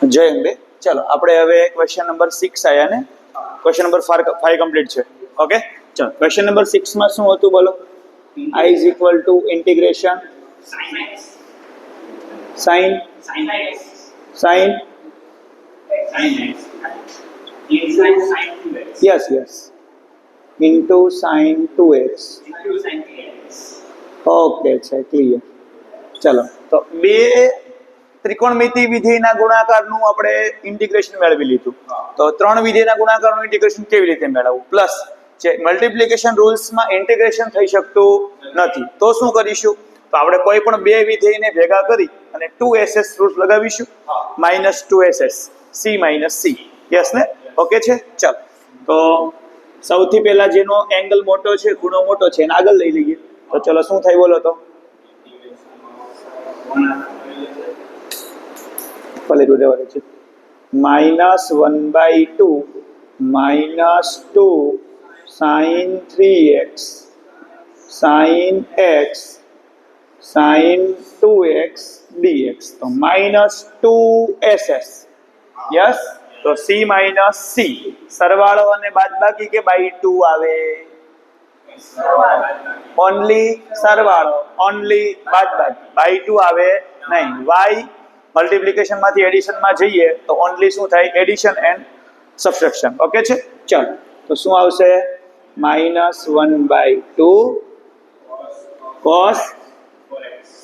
જય અંબે. ચલો આપણે હવે ક્વેશ્ચન નંબર 6 આયા ને, ક્વેશ્ચન નંબર 5 કમ્પ્લીટ છે. ઓકે, ચલો ક્વેશ્ચન નંબર 6 માં શું હતું બોલો? I is equal to integration sin yes into sin 2x. Okay છે, ક્લિયર. ચલો તો બે ત્રિકોણમિતિ વિધેયના ગુણાકારનું આપણે ઇન્ટિગ્રેશન મેળવી લીધું. તો ત્રણ વિધેયના ગુણાકારનું ઇન્ટિગ્રેશન કેવી રીતે મેળવવું? પ્લસ જે મલ્ટિપ્લિકેશન રૂલ્સમાં ઇન્ટિગ્રેશન થઈ શકતું નથી, તો શું કરીશું? તો આપણે કોઈ પણ બે વિધેયને ભેગા કરી અને 2ss રૂલ્સ લગાવીશું. -2ss c - c. યસ ને? ઓકે છે. ચાલો તો સૌથી પહેલા જેનો એંગલ મોટો છે, ખૂણો મોટો છે, એને આગળ લઈ લઈએ. તો ચલો શું થાય બોલો? તો ભલે રહેવાનું છે. -1/2 -2 sin 3x sin x sin 2x dx. તો -2ss. યસ, તો c - c સરવાળો અને બાદબાકી કે બાય 2 આવે? ઓન્લી સરવાળો, ઓન્લી બાદબાકી, બાય 2 આવે નહીં. y મલ્ટિપ્લિકેશન માંથી એડિશન માં જઈએ તો ઓન્લી શું થાય? Addition and subtraction. ઓકે છે. ચાલો તો શું આવશે? -1/2 cos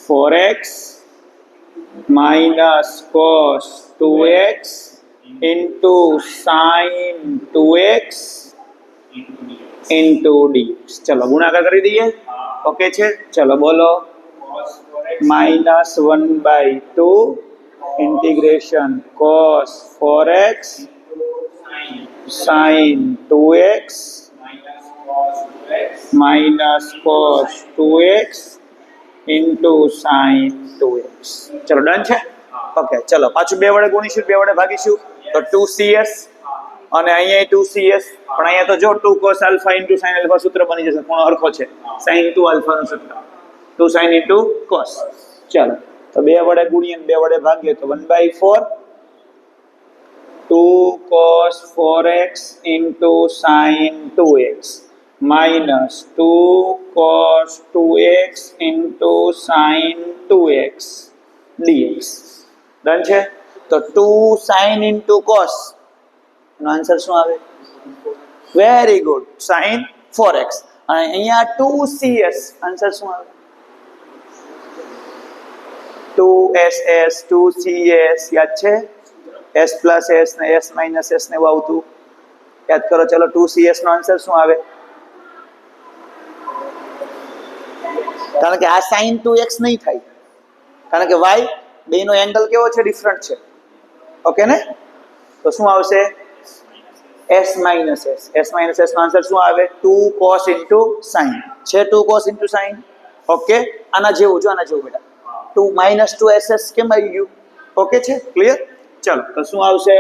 4x cos 2x into sin 2x into dx. ચલો ગુણાકાર કરી દઈએ. ઓકે છે. ચલો બોલો. -1/2 integration cos 4x sin 2x cos 2x into sin 2x. ચલો ડન છે. ઓકે ચલો પાછું બે વડે ગુણીશું, બે વડે ભાગીશું. તો 2cs અને અહીંયા 2cs, પણ અહીંયા તો જો 2 cos alpha into sin alpha સૂત્ર બની જશે. ખૂણો હરખો છે, sin 2 alpha નું સૂત્ર 2 sin into cos. ચાલો તો બે વડે ગુણીએ બે વડે ભાગીએ તો 1/4 2 cos 4x into sin 2x -2 cos 2x into sin 2x dx. Done છે. તો 2 sin into cos નો આન્સર શું આવે? Very good, sin 4x. અને અહીંયા 2cs આન્સર શું આવે? 2ss 2cs. યાદ છે? s + s ને s - s ને એવું આવતું યાદ કરો. ચલો 2cs નો આન્સર શું આવે? કારણ કે આ sin 2x નહીં થાય, કારણ કે y બેનો એંગલ કેવો છે? ડિફરન્ટ છે. ઓકે ને? તો શું આવશે? s - s. s - s નો આન્સર શું આવે? 2 cos into sin છે. 2 cos into sin. ઓકે, આના જેવું જો, આના જેવું બેટા. 2 -2ss કેમ આવી ગયું? ઓકે છે, ક્લિયર. ચલો તો શું આવશે?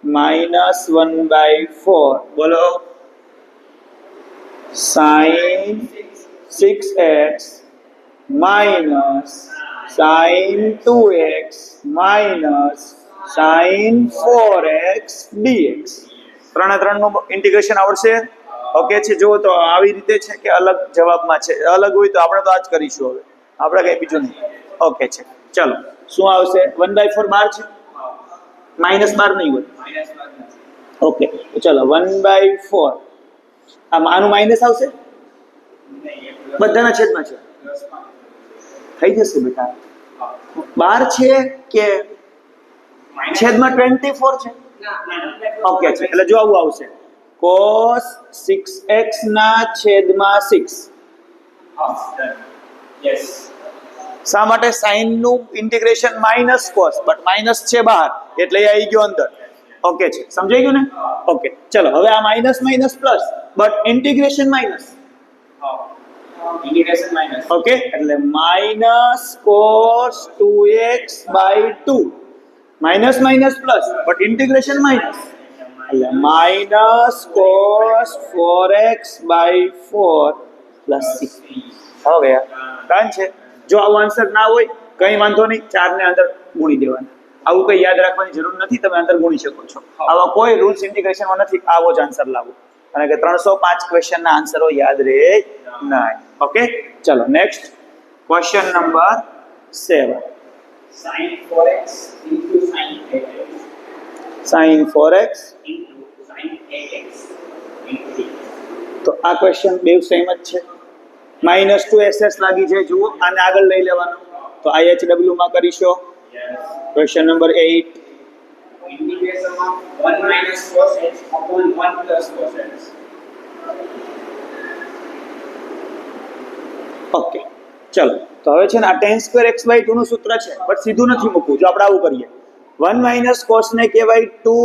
-1/4 બોલો sin 6x sin 2x sin 4x dx. 3 નું ઇન્ટિગ્રેશન આવડશે? ઓકે છે. જો તો આવી રીતે છે કે અલગ જવાબમાં છે? અલગ હોય તો આપણે તો આ જ કરીશું. હવે આપણે કઈ બીજું નહીં. ઓકે છે. ચલો શું આવશે? 1/4 12 છે, -12 નહીં હોય. ઓકે તો ચલો 1/4 આનું માઇનસ આવશે, બધાના છેદમાં છે, થઈ જશે બેટા. 12 છે કે છેદમાં 24 છે? ઓકે છે. એટલે જો આવું આવશે cos 6x ના છેદમાં 6. યસ. શા માટે? સાઇન નું ઇન્ટિગ્રેશન -cos, બટ માઇનસ છે બહાર એટલે આવી ગયો અંદર. ઓકે છે, સમજાઈ ગયું ને? ઓકે ચલો હવે આ minus plus, but integration minus. Okay એટલે -cos 2x/2 minus plus, but integration minus એટલે -cos 4x/4 + 6. હવે ડન છે. જો આવો આન્સર ના હોય કઈ વાંધો નહીં, 4 ને અંદર ગુણી દેવાના. આવું કઈ યાદ રાખવાની જરૂર નથી, તમે અંદર ગુણી શકો છો. આવા કોઈ રૂલ્સ ઇન્ટિગ્રેશનમાં નથી. આવો જ આન્સર લાવો, કારણ કે 305 ક્વેશ્ચનના આન્સરો યાદ રહે નહીં. ઓકે, ચલો next question number 7. sin 4x into sin 8x sin 4x into sin 8x into તો આ ક્વેશ્ચન બે સેમ જ છે. -2ss લાગી છે. જુઓ, આને આગળ લઈ લેવાનું, તો IHW માં કરીશો. yes question number 8. integration of 1 minus cos x upon 1 plus cos x. Okay, ચલો તો હવે છે ને આ tan2x/2 નું સૂત્ર છે, બટ સીધું નથી મૂકવું. જો આપણે આવું કરીએ, 1 માઇનસ cos ને કહેવાય 2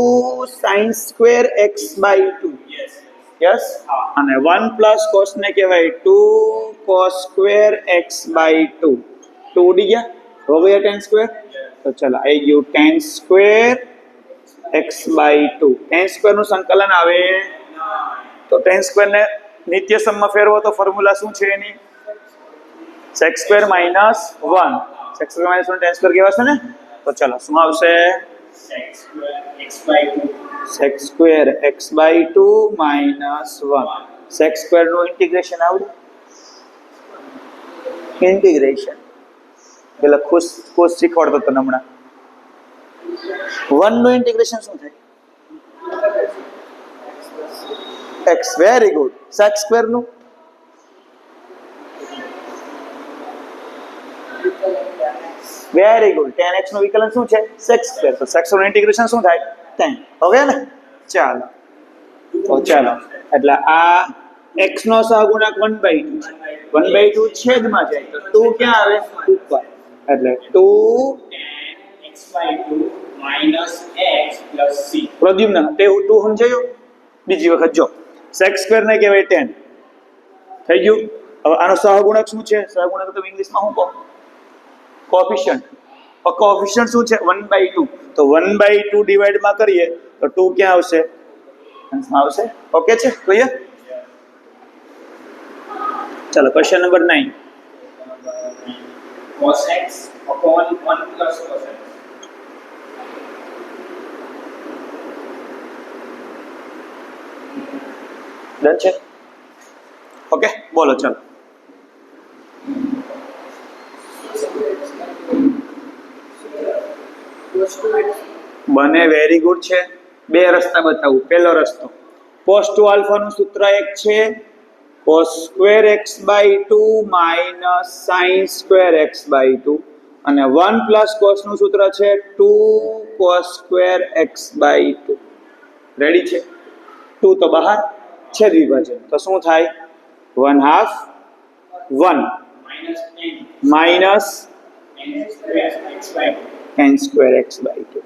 sin2x/2. yes યસ, અને 1 પ્લસ cos ને કહેવાય 2 cos2x/2. 2 ઉડી ગયા, હો ગયા tan2. તો ચલો આવી ગયું tan2x/2. tan2 નું સંકલન આવે તો tan2 ને નિત્ય સમમાં ફેરવો તો ફોર્મ્યુલા શું છે એની? sec2 minus 1. sec2 minus 1 tan2 કહેવાશે ને. તો ચલો શું આવશે? sec square x/2 sec2 x/2 minus 1. sec2 નું ઇન્ટિગ્રેશન આવડે? ઇન્ટિગ્રેશન પેલા ખુશ શીખવાડતો તો હમણાં. 1 નું ઇન્ટિગ્રેશન શું થાય? x. Very good. sec2 નું વેરી ગુડ. tan x નું વિકલન શું છે? sec2. તો sec2 નું ઇન્ટિગ્રેશન શું થાય? tan. ઓકે ને? ચાલો તો ચાલો, એટલે આ x નો સહગુણક 1/2 છે. 1/2 છેદમાં જાય તો 2 ક્યાં આવે? ઉપર. એટલે 2 tan x/2 minus x plus c. Pradyumna તે 2 સમજાયું? બીજી વખત જો, sec2 ને કહેવાય tan. થઈ ગયું. હવે આનો સહગુણક શું છે? સહગુણક તો ઇંગ્લિશમાં શું કહો? કોએફિશિયન્ટ. કોએફિશિયન્ટ શું છે? 1/2. તો 1/2 ડિવાઈડ માં કરીએ તો 2 ક્યાં આવશે? આવશે. ઓકે છે, ક્લિયર? ચલો question number 9. cos x upon 1 plus cos x. Done છે? ઓકે, બોલો ચલો. બને વેરી ગુડ છે. બે રસ્તા બતાવું. પહેલો રસ્તો, cos 2 આલ્ફા નું સૂત્ર એક છે, cos2x/2 minus sin2x/2, અને 1 plus cos નું સૂત્ર છે 2 cos2x/2. રેડી છે? 2 તો બહાર, છેદ વિભાજન તો શું થાય? 1/2 1 minus n2x/2.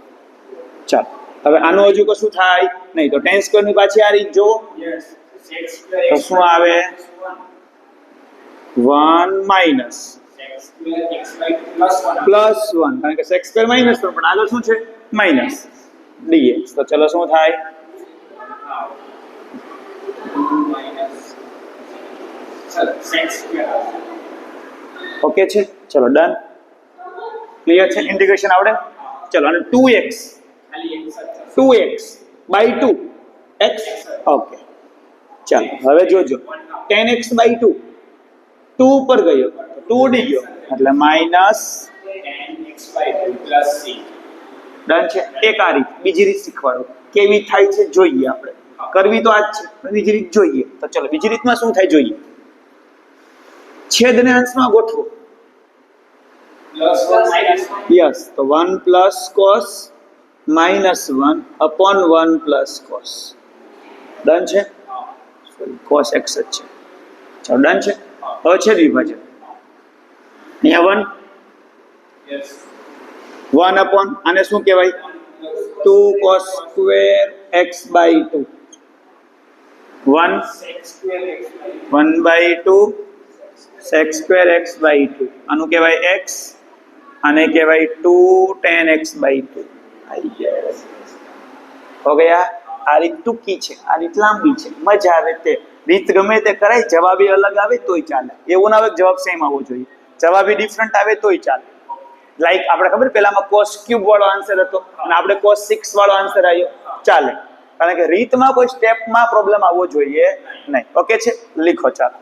ચાલો હવે આનું હજુ કશું થાય નહીં, તો tan2 ની પાછી આ રીત જો, yes sec square તો શું આવે? 1 minus sec square x/2 plus 1 plus 1, કારણ કે sec2 minus 1 પણ આગળ શું છે? Minus dx. તો ચલો શું થાય? minus sec square. ઓકે છે? ચલો ડન. ક્લિયર છે? ઇન્ટિગ્રેશન આવડે? ચલો અને 2x ખાલી એક સાથે 2x/2 x. ઓકે, ચાલો હવે જોજો, 10x/2 2 ઉપર ગયો તો 2 ઉડી ગયો, એટલે minus tan x/2 plus c. Done છે? એક આ રીત. બીજી રીત શીખવાડો કેવી થાય છે જોઈએ. આપણે કરવી તો આ જ છે, પણ બીજી રીત જોઈએ. તો ચલો બીજી રીતમાં શું થાય જોઈએ. છેદને અંશમાં ગોઠવો. plus 1 minus 1 યસ, તો 1 plus cos minus 1 upon 1 plus cos. Done છે? cos x જ છે. ચાલો ડન છે. હવે છે વિભાજન. અહીંયા 1 yes 1 upon આને શું કહેવાય? 2 cos square x/2. 1 sec square x/2 1/2 sec2 x/2. આનું કહેવાય x, આને કહેવાય 2 tan x/2. આવી ગયા. હો ગયા? આ રીત ટૂંકી છે, આ રીત લાંબી છે. મજા આવે તે રીત ગમે તે કરાય, જવાબ અલગ આવે તોય ચાલે. એવું ના આવે જવાબ સેમ આવવો જોઈએ, જવાબ ડિફરન્ટ આવે તોય ચાલે. લાઈક આપણે ખબર પેલામાં cos ક્યુબ વાળો આન્સર હતો અને આપણે cos 6 વાળો આન્સર આવ્યો, ચાલે. કારણ કે રીતમાં કોઈ સ્ટેપમાં પ્રોબ્લેમ આવવો જોઈએ નહીં. ઓકે છે, લીખો ચાલો.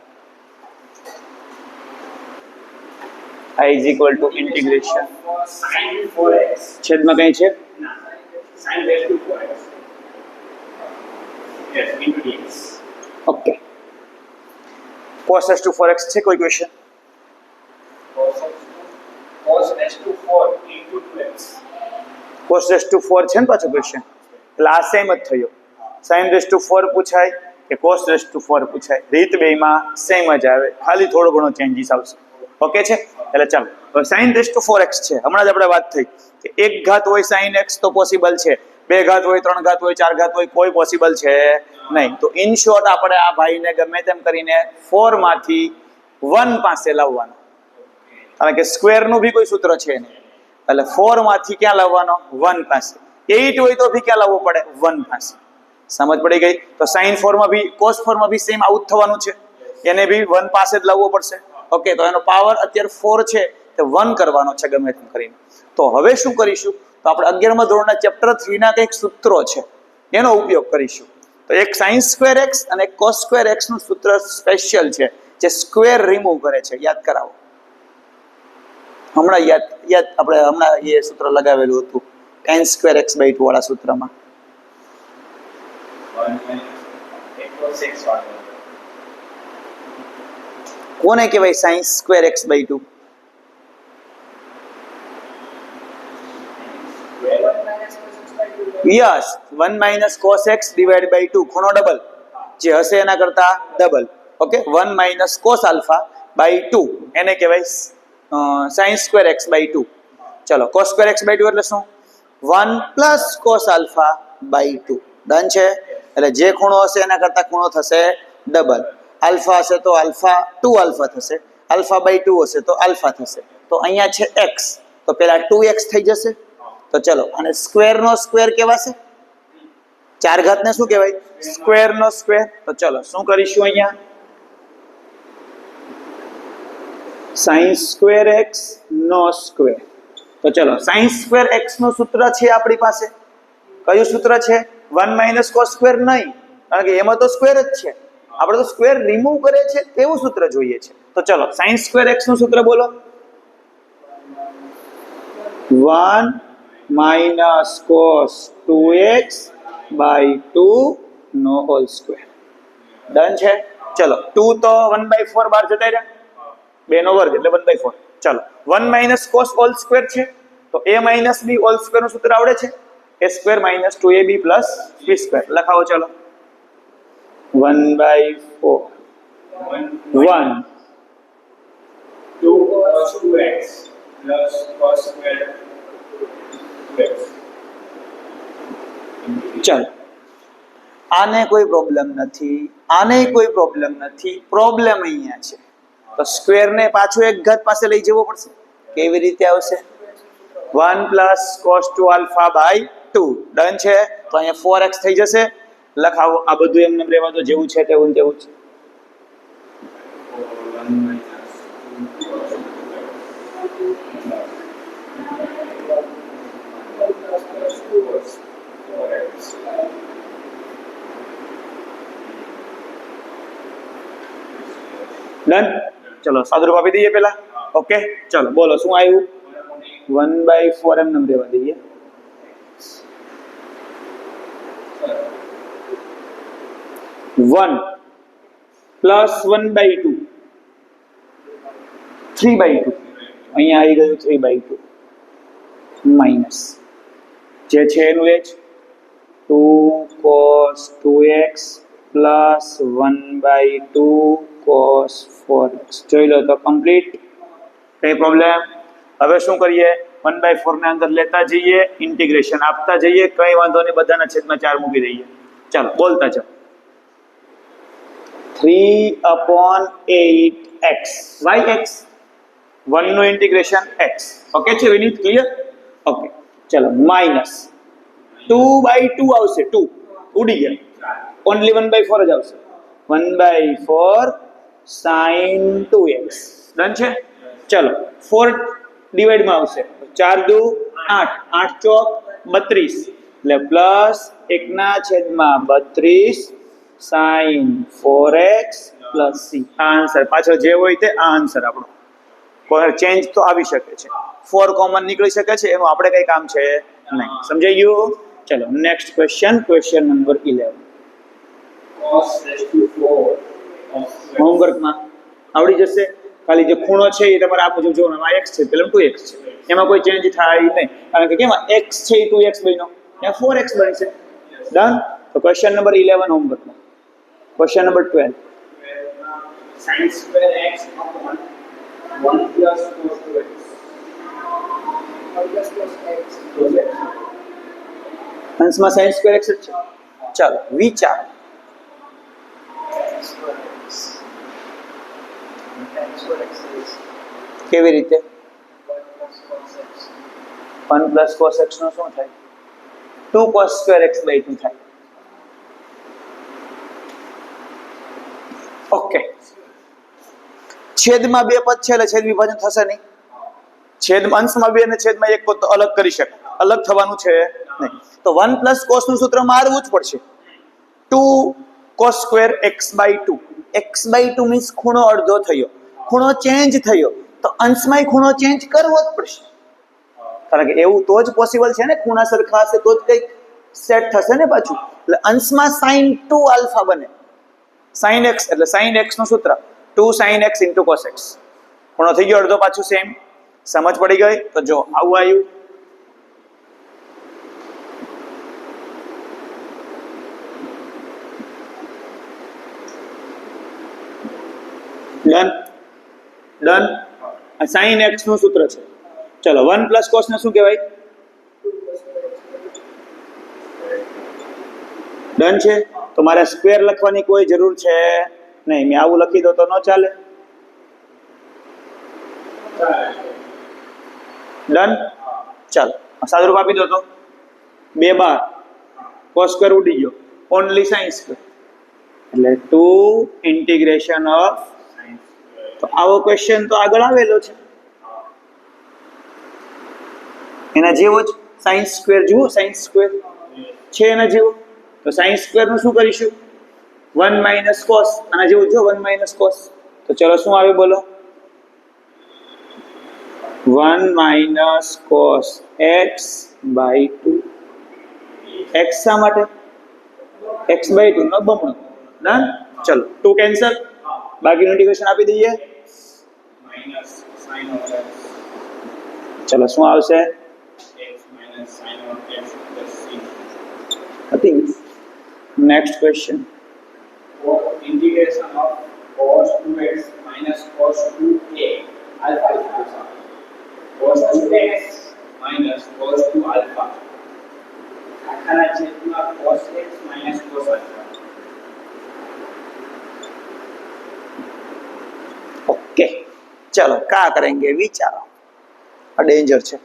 I is equal to integration sin 4x. છેદમાં કઈ છે? Sin raised to 4x. Yes, into dx. Okay. cos raised to 4x છે કોઈ question? Cos raised to 4 into 2x. cos raised to 4 છે ને પાછો ક્વેશ્ચન, એટલે આ સેમ જ થયો. sin raised to 4 પૂછાય કે cos raised to 4 પૂછાય, રીત બેયમાં સેમ જ આવે, ખાલી થોડો ઘણો ચેન્જીસ આવશે. ઓકે છે, એટલે ચાલો હવે sin raised to 4x છે. હમણાં જ આપણે વાત થઈ કે 1 ઘાત હોય sin x તો પોસિબલ છે, 2 ઘાત હોય, 3 ઘાત હોય, 4 ઘાત હોય, કોઈ પોસિબલ છે નહીં. તો ઇન શોર્ટ આપણે આ ભાઈને ગમે તેમ કરીને 4 માંથી 1 પાસે લાવવાનો, કારણ કે સ્ક્વેર નું બી કોઈ સૂત્ર છે નહીં, એટલે 4 માંથી ક્યાં લાવવાનો? 1 પાસે. 8 હોય તો બી ક્યાં લાવવો પડે? 1 પાસે. સમજ પડી ગઈ? તો sin 4 માં બી cos 4 માં બી સેમ આવું જ થવાનું છે, એને બી 1 પાસે જ લાવવો પડશે. ઓકે, તો એનો પાવર અત્યારે 4 છે તે 1 કરવાનો છે ગમે તેમ કરીને. તો હવે શું કરીશું? તો આપણે 11મા ધોરણના ચેપ્ટર 3 ના કંઈક સૂત્રો છે એનો ઉપયોગ કરીશું. તો એક sin સ્ક્વેર x અને એક cos સ્ક્વેર x નું સૂત્ર સ્પેશિયલ છે જે સ્ક્વેર રિમૂવ કરે છે. યાદ કરાવો. હમણાં યાદ આપણે હમણાં એ સૂત્ર લગાવેલું હતું tan સ્ક્વેર x બાય 2 વાળા સૂત્રમાં. 1 minus it was 6 1. કોને કહેવાય sin square x by 2? 1 minus cos x by 2. Yes, 1 minus cos x divide by 2, ખૂણો ડબલ જે હશે એના કરતા double. Okay, 1 minus cos alpha by 2 એને કહેવાય sin સ્ક્વેર x બાય 2. ચલો, cos સ્ક્વેર x બાય 2 એટલે શું? 1 plus cos alpha by 2. Done છે? એટલે જે ખૂણો હશે એના કરતા ખૂણો થશે ડબલ. આલ્ફા હશે તો આલ્ફા 2 આલ્ફા થશે, આલ્ફા બાય 2 હશે તો આલ્ફા થશે. તો અહીંયા છે x, તો પેલા 2x થઈ જશે. તો ચલો, અને સ્ક્વેર નો સ્ક્વેર કહેવાશે, 4 ઘાત ને શું કહેવાય? સ્ક્વેર નો સ્ક્વેર. તો ચલો શું કરીશું અહીંયા? sin સ્ક્વેર x નો સ્ક્વેર. તો ચલો, sin સ્ક્વેર x નું સૂત્ર છે આપણી પાસે. કયું સૂત્ર છે? 1 માઇનસ cos સ્ક્વેર નહીં, કારણ કે એમાં તો સ્ક્વેર જ છે, આપણે તો સ્ક્વેર રિમૂવ કરે છે તેવું સૂત્ર જોઈએ છે. તો ચલો, sin સ્ક્વેર x નું સૂત્ર બોલો. 1 માઇનસ cos 2x બાય 2 નો હોલ સ્ક્વેર. ડન છે? ચલો, 2 તો 1/4 બહાર જતા રહ્યા, 2 નો વર્ગ એટલે 1/4. ચલો, 1 માઇનસ cos હોલ સ્ક્વેર છે તો a minus b whole square નું સૂત્ર આવડે છે? a square minus 2ab plus b square. લખાવો ચલો. 1/4 1 2 cos 2x plus cos square 2x. ચાલો, આને કોઈ પ્રોબ્લેમ નથી, આને કોઈ પ્રોબ્લેમ નથી, પ્રોબ્લેમ અહીંયા છે. તો સ્ક્વેર ને પાછો એક ઘાત પાસે લઈ જવો પડશે. કેવી રીતે આવશે? 1 plus cos 2 alpha by 2. Done છે? તો અહીંયા 4x થઈ જશે. લખાવો. આ બધું એમને રહેવા દો, જેવું છે તેવું તેવું છે. 1 minus 2 cos 4x. ડન? ચલો, સાદુરૂપ આપી દઈએ પેલા. ઓકે, ચલો બોલો શું આવ્યું? 1/4 એમ નંબર રહેવા દઈએ. 1 પ્લસ 1/2 3/2. અહીંયા આવી ગયું 3/2 માઇનસ જે છે એનું એ જ 2 cos 2x plus 1/2 cos 4x. જોઈ લો તો કમ્પ્લીટ. કઈ પ્રોબ્લેમ? હવે શું કરીએ? 1/4 ને અંદર લેતા જઈએ, ઇન્ટિગ્રેશન આપતા જઈએ, કઈ વાંધો નહીં, બધાના છેદમાં 4 મૂકી દઈએ. ચાલો બોલતા જાઓ. 3/8x. Why x? 1 નું ઇન્ટિગ્રેશન x. ઓકે છે વિનીત? ક્લિયર? ઓકે, ચલો, માઇનસ 2/2 આવશે. 2 ઉડી ગયા, ઓનલી 1/4 જ આવશે. 1/4 sin 2x. ડન છે? ચલો, 4 ડિવાઈડમાં આવશે 4 દુ 8, 8 ચોક 32, એટલે plus 1/32 sin 4x plus c. આ આન્સર પાછળ જે હોય તે આ આન્સર આપણો. કોઈ ચેન્જ તો આવી શકે છે, 4 કોમન નીકળી શકે છે, એનું આપણે કઈ કામ છે નહીં. સમજાઈ ગયું? ચલો next question number 11. cos raised to 4 of square. હોમવર્કમાં આવડી જશે. ખાલી જે ખૂણો છે એ તમારે આ મુજબ જોવાનો. આ x છે, પેલા 2x છે, એમાં કોઈ ચેન્જ થાય નહીં, કારણ કે કેમાં x છે એ 2x બન્યો, ત્યાં 4x બનશે. ડન. તો ક્વેશ્ચન નંબર 11 હોમવર્કમાં. Question number 12. Sin square x upon 1 plus cos 2x. 1 plus cos x. અંશમાં sin સ્ક્વેર x જ છે. ચાલો વિચાર. કેવી રીતે? 1 plus cos x નો શું થાય? 2 cos square x by 2 થાય. ઓકે. છેદમાં બે પદ છે એટલે છેદ વિભાજન થશે નહીં. છેદમાં અંશમાં બે અને છેદમાં એક પદ તો અલગ કરી શકાય, અલગ થવાનું છે નહીં. તો 1 plus cos નું સૂત્ર મારવું જ પડશે. 2 cos square x by 2. x by 2 means ખૂણો અડધો થયો, ખૂણો ચેન્જ થયો, તો અંશમાં ખૂણો ચેન્જ કરવો જ પડશે, કારણ કે એવું તો જ પોસિબલ છે ને, ખૂણા સરખા હશે તો જ કંઈક સેટ થશે ને પાછું. એટલે અંશમાં sin 2 આલ્ફા બને. sin x એટલે sin x નું સૂત્ર 2 sin x into cos x. ખૂણો થઈ ગયો અડધો, પાછું સેમ. સમજ પડી ગઈ? તો જો આવું આવ્યું. ડન. ડન. આ sin x નું સૂત્ર છે. ચલો 1 plus cos ને શું કહેવાય? ડન છે. તો મારે સ્ક્વેર લખવાની કોઈ જરૂર છે નહીં, મેં આવું લખી દો તો ન ચાલે? ડન. ચાલો સાદુરૂપ આપી દો તો 2 બાર cos સ્ક્વેર ઉડી ગયો, ઓનલી sin સ્ક્વેર, એટલે 2 ઇન્ટિગ્રેશન ઓફ. તો આવો ક્વેશ્ચન તો આગળ આવેલો છે એના જેવો જ. sin સ્ક્વેર જુઓ, sin સ્ક્વેર છે એના જેવો. તો sin સ્ક્વેર નું શું કરીશું? 1 minus cos. આના જેવું જો 1 minus cos. તો ચલો શું આવે બોલો? 1 minus cos x by 2. x શા માટે? x by 2 નો બમણો. ડન. ચલો 2 કેન્સલ, બાકીનું ઇન્ટિગ્રેશન આપી દઈએ. Minus sin of x. ચલો શું આવશે? X minus sin of x plus c. હતી. Next question. Integration of cos 2x minus cos 2a alpha is alpha. Cos 2x minus cos 2 alpha. આખાના છેદમાં cos x minus cos alpha. Okay चलो क्या करेंगे विचारो. Danger છે.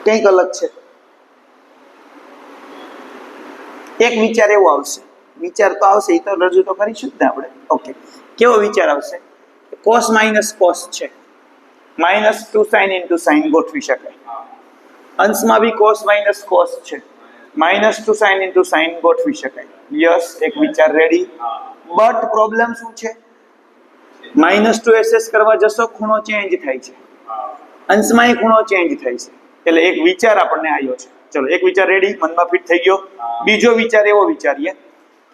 કંઈક અલગ છે. એક વિચાર એવો આવશે, વિચાર તો આવશે એ તો રજૂ તો કરીશું જ ને આપણે. ઓકે, કેવો વિચાર આવશે? cos માઇનસ cos છે, -2 sin into sin ગોઠવી શકાય. અંશમાં બી cos માઇનસ cos છે, -2 sin into sin ગોઠવી શકાય. યસ, એક વિચાર રેડી. બટ પ્રોબ્લેમ શું છે? -2 એસેસ કરવા જશો ખૂણો ચેન્જ થાય છે, અંશમાં ખૂણો ચેન્જ થાય છે, એટલે એક વિચાર આપણને આવ્યો છે. ચલો એક વિચાર રેડી, મનમાં ફિટ થઈ ગયો. બીજો વિચાર એવો વિચારીએ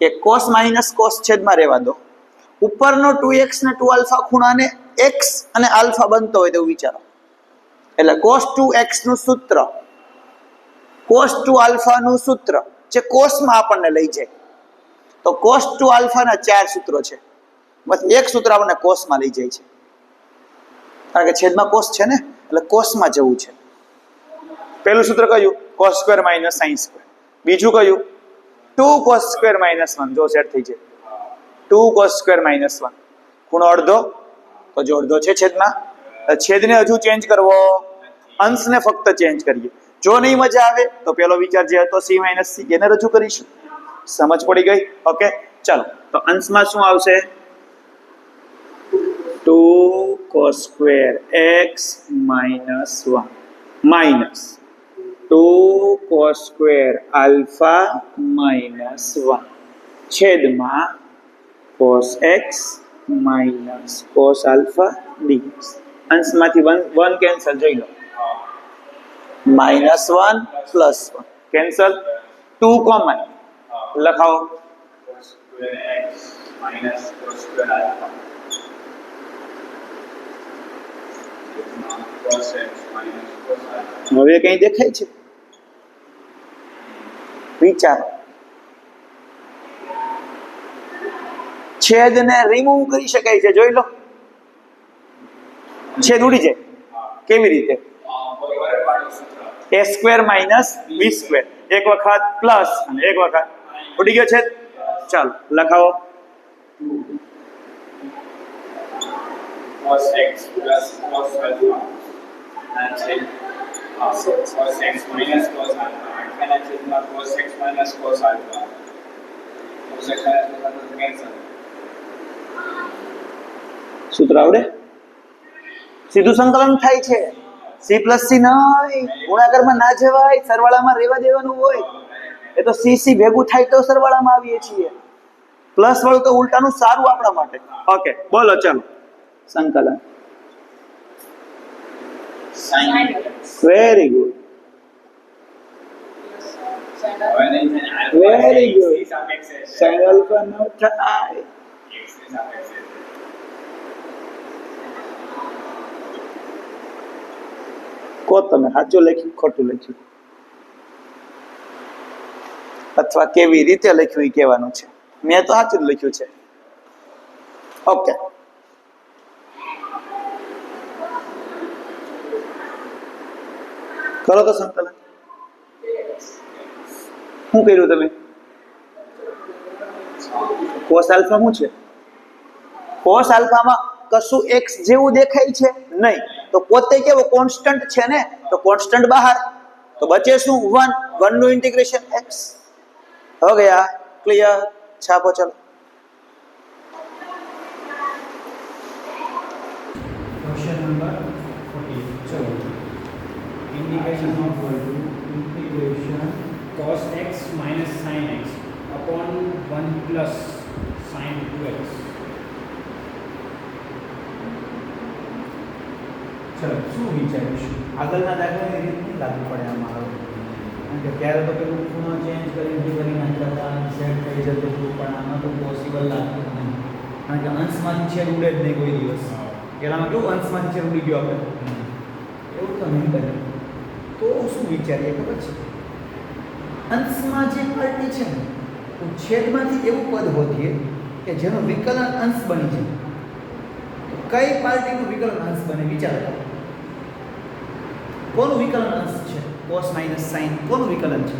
કે cos માઇનસ cos છેદમાં રહેવા દો, ઉપરનો 2x ને 2 આલ્ફા ખૂણાને x અને આલ્ફા બનતો હોય તેવું વિચારો. એટલે cos 2x નું સૂત્ર, cos 2 આલ્ફા નું સૂત્ર જે cos માં આપણને લઈ જાય. તો cos 2 આલ્ફા ના 4 સૂત્રો છે, બસ એક સૂત્ર આપણને cos માં લઈ જાય છે, કારણ કે છેદમાં cos છે ને, એટલે cos માં જવું છે. પહેલું સૂત્ર કયું? cos square minus sin square. બીજું કયું? 2 cos સ્ક્વેર માઇનસ 1. જો સેટ થઈ જાય 2 cos સ્ક્વેર માઇનસ 1. ખૂણો અડધો, તો જો અડધો છે છેદમાં, છેદને હજુ ચેન્જ કરવો, અંશને ફક્ત ચેન્જ કરીએ. જો નહીં મજા આવે તો પેલો વિચાર જે હતો c માઇનસ c એને રજૂ કરીશું. સમજ પડી ગઈ? ઓકે, ચાલો તો અંશમાં શું આવશે 2 cos square x minus 1 minus 2 cos square alpha minus 1 છેદમાં cos x minus cos alpha dx અંશમાંથી 1 કેન્સલ જોઈ લો -1 +1 કેન્સલ 2 કોમન લખાવો cos square x minus cos square alpha cos x minus cos alpha હવે કઈ દેખાય છે વિચારો છેદને રિમૂવ કરી શકાય છે જોઈ લો છેદ ઉડી જાય કેવી રીતે a square minus b square એક વખત પ્લસ અને એક વખત ઉડી ગયો છેદ ચાલો લખાવો cos x plus cos alpha and then cos x minus cos alpha and then cos x minus cos alpha cos x minus cos alpha cancel સૂત્ર આવડે સીધું સંકલન થાય છે c પ્લસ c નહીં ગુણાકારમાં ના જવાય સરવાળામાં રહેવા દેવાનું હોય એ તો c c ભેગું થાય તો સરવાળામાં આવીએ છીએ પ્લસ વાળું તો ઉલટાનું સારું આપણા માટે ઓકે બોલો ચાલો સંકલન sin very good Very good. sin alpha નો થાય કો તમે સાચું લખ્યું ખોટું લખ્યું અથવા કેવી રીતે લખ્યું એ કહેવાનું છે મેં તો સાચું જ લખ્યું છે ઓકે કરો તો સંકલન શું કર્યું તમે કોસ આલ્ફા શું છે કોસ આલ્ફામાં કશું x જેવું દેખાય છે નહીં તો પોતે કેવો કોન્સ્ટન્ટ છે ને તો કોન્સ્ટન્ટ બહાર તો બચે શું 1 નું ઇન્ટિગ્રેશન x હો ગયા ક્લિયર છાપો ચલો Question number 40. So, indication of value integration cos x minus sin x upon 1 plus sin 2x. ચલો શું વિચારીશું આગળના દાખલાની રીત નહીં લાગુ પડે અમારો કારણ કે ત્યારે તો પેલું ખૂણો ચેન્જ કરી નાખતા હતા સેટ થઈ જતું હતું પણ આમાં તો પોસિબલ લાગતું નહીં કારણ કે અંશમાંથી છેદ ઉડે જ નહીં કોઈ દિવસ પેલામાં કેવું અંશમાંથી છેદ ઉડી ગયો આપણે એવું તો નહીં બને તો શું વિચારીએ ખબર છે અંશમાં જે પાર્ટી છે ને તો છેદમાંથી એવું પદ હોતીએ કે જેનું વિકલન અંશ બની જાય તો કઈ પાર્ટીનું વિકલન અંશ બને વિચારો કોનું વિકલન અંશ છે cos માઇનસ sin કોનું વિકલન છે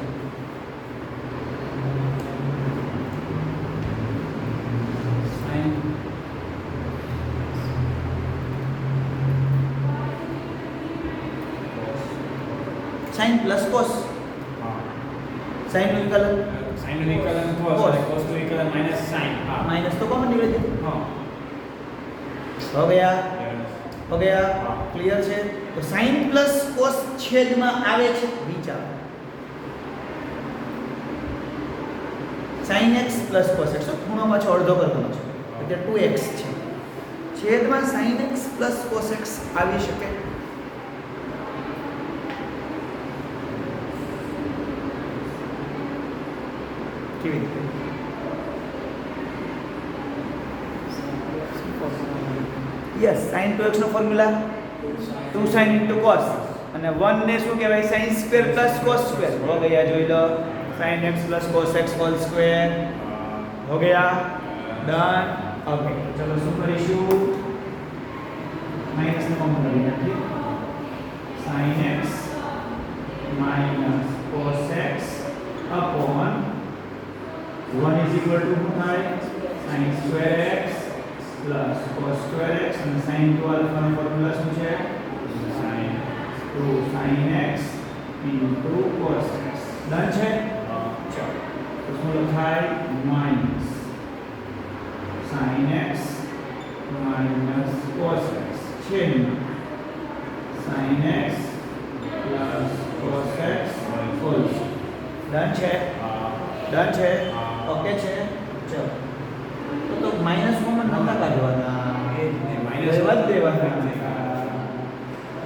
sin પ્લસ cos sin નું વિકલન sin નું વિકલન cos અને cos નું વિકલન minus sin માઇનસ તો કોમન નીકળે છે હા हो गया क्लियर છે તો sin પ્લસ cos છેદમાં આવે છે વિચાર sin x plus cos x તો ખૂણો પાછો અડધો કરવાનો છે એટલે 2x છે છેદમાં sin x plus cos x આવી શકે કેવી રીતે યસ sin 2x નો ફોર્મ્યુલા 2 sin into cos અને 1 ને શું કહેવાય sin square plus cos square હો ગયા જોઈ લો sin x plus cos x whole square हो गया डन ओके चलो શું કરીશું માઈનસ ને કોમન કરી નાખીએ sin x minus cos x upon 1 is equal to શું થાય sin square x plus cos square x અને sin 2 alpha નો ફોર્મ્યુલા શું છે sin 2 sin x into cos x done છે ચાલો તો શું લખાય minus sin x minus cos x છેદમાં sin x plus cos x whole square. Done છે? ડન છે? ઓકે છે? ચલો તો માઇનસ કોમન નતા કાઢવાના, માઇનસ જ દેવાના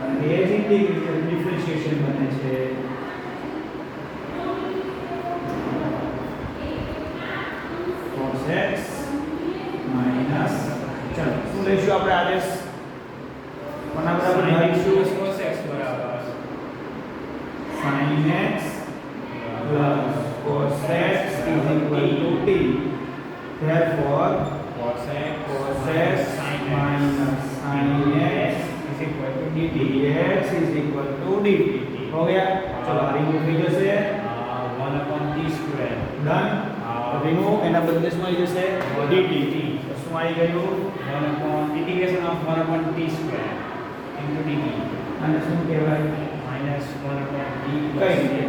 અને એ જ ઇન્ટિગ્રેશન ડિફરન્શિએશન બને છે. cos x માઇનસ ચલો શું લઈશું આપણે આદેશ કોના બરાબર લઈશું? cos x બરાબર sin x plus cos x is equal to t. Therefore, cos x minus sin x is equal to dt. dx is equal to dt. हो गया? चलो रिमूव થઈ જશે. 1 upon t square. Done. Remove એના બદલે શું આવી જશે? dt. તો શું આવી ગયું? 1 upon integration of 1 upon t square into dt. અને શું કહેવાય? minus 1 upon t કઈ plus રીતે?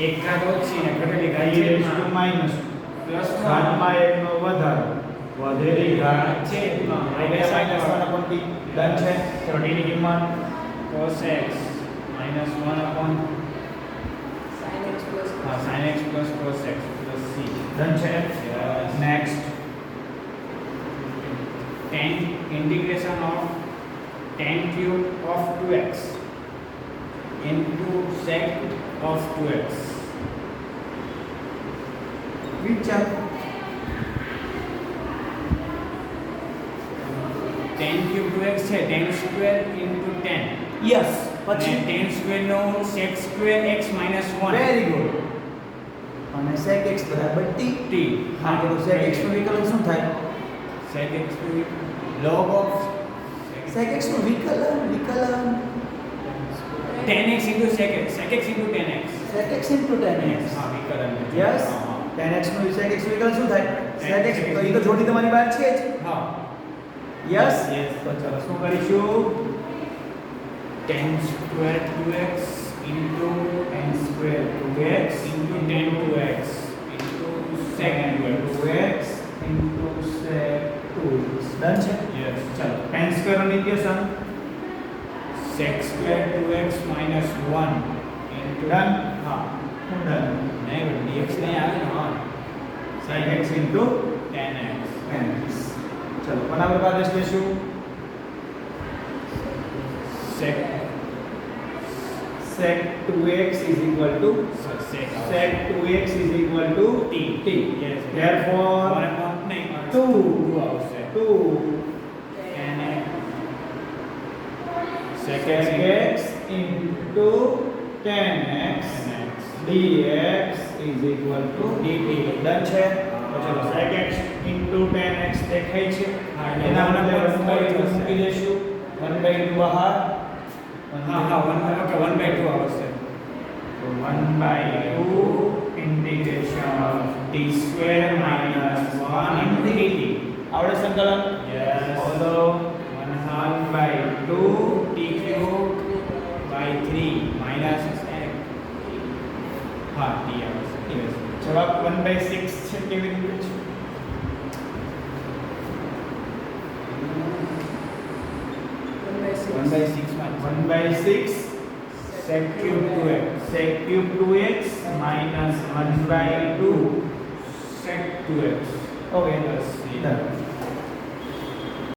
એક ઘાત ઓછી ને ઘટેલી ઘાત e raised to minus plus ઘાતમાં એકનો વધારો વધેલી ઘાત છેદમાં minus 1 upon t. ડન છે? ચલો t ની કિંમત cos x minus 1 upon sin x plus cos x plus c. Done છે? Yes. Next 10 integration of 10 cube of 2x into sec of 2x. વિચાર 10 cube 2x છે 10 square into 10. યસ પછી 10 square નો sec square x minus 1. Very good. અને sec x બરાબર t. t. હા તો sec x નું વિકલન શું થાય? sec x log of sec x નું વિકલન 10x into sec x. sec x into 10x. sec x into 10x. હા વિકલન. યસ 10x નું sec x વિકલન શું થાય? sec x તો એ તો જોડી તમારી બહાર છે જ. હા. Yes Yes. તો ચાલો શું કરીશું? 10 square 2x into 10 square 2x into 10 2x into sec 2x. 2x into sec 2x. Done છે? Yes. ચાલો 10 સ્ક્વેર નું equation sec square 2x minus 1 into done. હા હું ડન. નહીં dx નહીં આવે ને હા sec x into 10x. 10x. ચલો કોના બરાબર આદેશ લેશું? sec sec 2x is equal to sec sec 2x is equal to t. Yes. Therefore, 1 upon નહીં 2 2 આવશે 2 10x sec sec x x into 10x into dx is equal to dt. Done છે? તો ચલો sec x into 10x દેખાય છે. હા, એના બદલે 1/2 1/2 મૂકી દેશું. 1/2 બહાર. હા હા 1/2 આવશે. 1/2 integration of t square minus 1 into dt. આવડે સંકલન? Yes. બોલો 1/2 t cube by 3 minus હા t આવશે. Yes. જવાબ 1/6 છે. કેવી રીતે છે? 1/6 માં 1/6 sec cube 2x sec cube 2x minus 1/2 sec 2x. okay Plus c. done.